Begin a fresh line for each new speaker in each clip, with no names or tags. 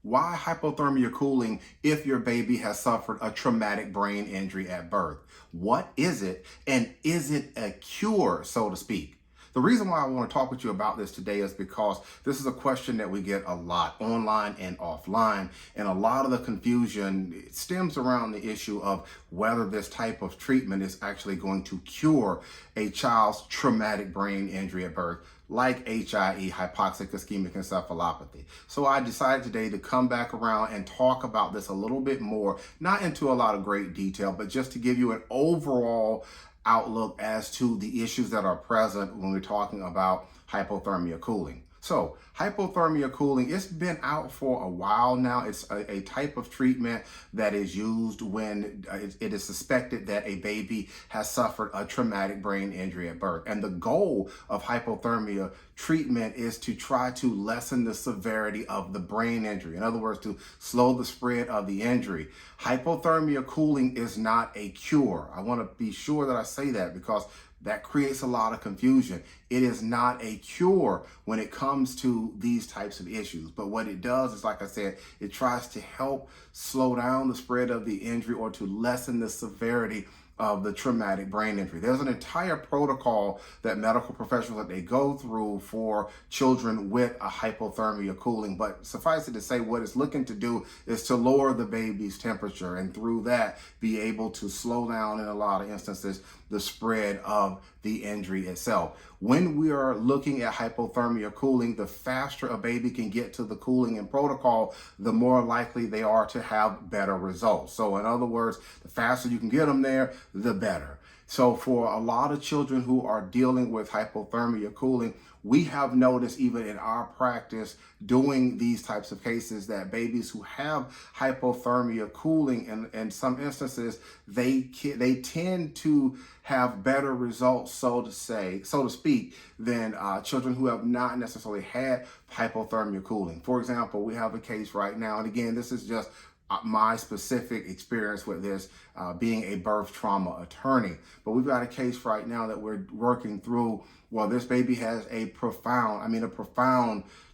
Why hypothermia cooling if your baby has suffered a traumatic brain injury at birth? What is it, and is it a cure, so to speak? The reason why I want to talk with you about this today is because this is a question that we get a lot online and offline, and a lot of the confusion stems around the issue of whether this type of treatment is actually going to cure a child's traumatic brain injury at birth, like HIE, hypoxic ischemic encephalopathy. So I decided today to come back around and talk about this a little bit more, not into a lot of great detail, but just to give you an overall outlook as to the issues that are present when we're talking about hypothermia cooling. So hypothermia cooling, it's been out for a while now. It's a type of treatment that is used when it is suspected that a baby has suffered a traumatic brain injury at birth. And the goal of hypothermia treatment is to try to lessen the severity of the brain injury. In other words, to slow the spread of the injury. Hypothermia cooling is not a cure. I want to be sure that I say that because that creates a lot of confusion. It is not a cure when it comes to these types of issues. But what it does is, like I said, it tries to help slow down the spread of the injury or to lessen the severity of the traumatic brain injury. There's an entire protocol that medical professionals that they go through for children with a hypothermia cooling, but suffice it to say, what it's looking to do is to lower the baby's temperature, and through that be able to slow down, in a lot of instances, the spread of the injury itself. When we are looking at hypothermia cooling, the faster a baby can get to the cooling and protocol, the more likely they are to have better results. So in other words, the faster you can get them there, the better. So for a lot of children who are dealing with hypothermia cooling, we have noticed even in our practice doing these types of cases that babies who have hypothermia cooling, in some instances, they tend to have better results, so to speak, than children who have not necessarily had hypothermia cooling. For example, we have a case right now, and again, this is just my specific experience with this, being a birth trauma attorney. But we've got a case right now that we're working through. Well, this baby has a profound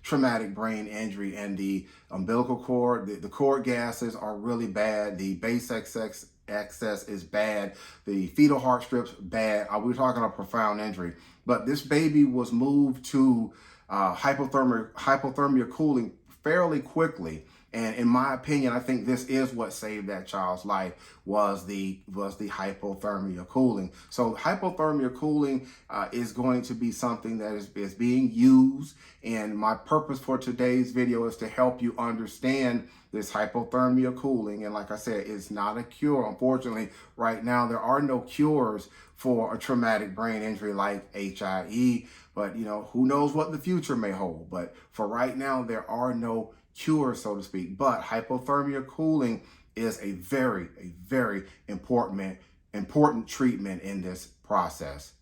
traumatic brain injury, and the umbilical cord, the cord gases are really bad. The base excess is bad. The fetal heart strips, bad. We're talking a profound injury. But this baby was moved to hypothermia cooling fairly quickly. And in my opinion, I think this is what saved that child's life, was the hypothermia cooling. So hypothermia cooling is going to be something that is being used. And my purpose for today's video is to help you understand this hypothermia cooling. And like I said, it's not a cure. Unfortunately, right now, there are no cures for a traumatic brain injury like HIE. But, who knows what the future may hold. But for right now, there are no cure, so to speak. But hypothermia cooling is a very important treatment in this process.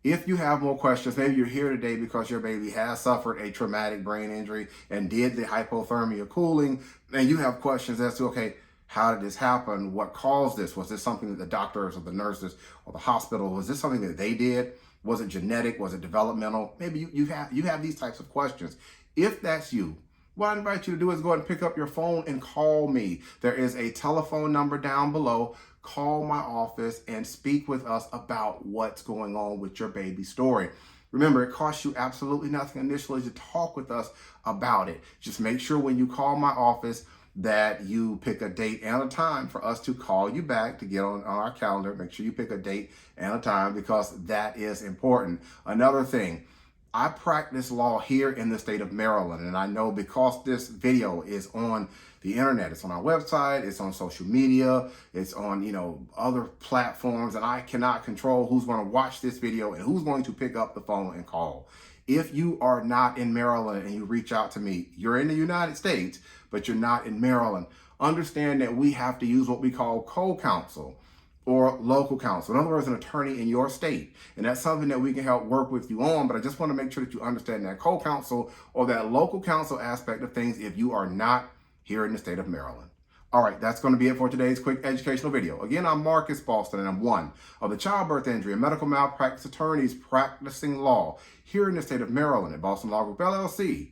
If you have more questions, maybe you're here today because your baby has suffered a traumatic brain injury and did the hypothermia cooling, and you have questions as to, okay, how did this happen? What caused this? Was this something that the doctors or the nurses or the hospital, was this something that they did? Was it genetic? Was it developmental? Maybe you have these types of questions. If that's you, what I invite you to do is go ahead and pick up your phone and call me. There is a telephone number down below. Call my office and speak with us about what's going on with your baby's story. Remember, it costs you absolutely nothing initially to talk with us about it. Just make sure when you call my office that you pick a date and a time for us to call you back, to get on our calendar. Make sure you pick a date and a time, because that is important. Another thing, I practice law here in the state of Maryland, and I know because this video is on the internet, it's on our website, it's on social media, it's on, other platforms, and I cannot control who's going to watch this video and who's going to pick up the phone and call. If you are not in Maryland and you reach out to me, you're in the United States, but you're not in Maryland, understand that we have to use what we call co-counsel or local counsel. In other words, an attorney in your state. And that's something that we can help work with you on, but I just want to make sure that you understand that co-counsel or that local counsel aspect of things if you are not here in the state of Maryland. All right, that's going to be it for today's quick educational video. Again, I'm Marcus Boston, and I'm one of the childbirth injury and medical malpractice attorneys practicing law here in the state of Maryland at Boston Law Group, LLC.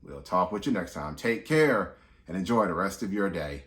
We'll talk with you next time. Take care and enjoy the rest of your day.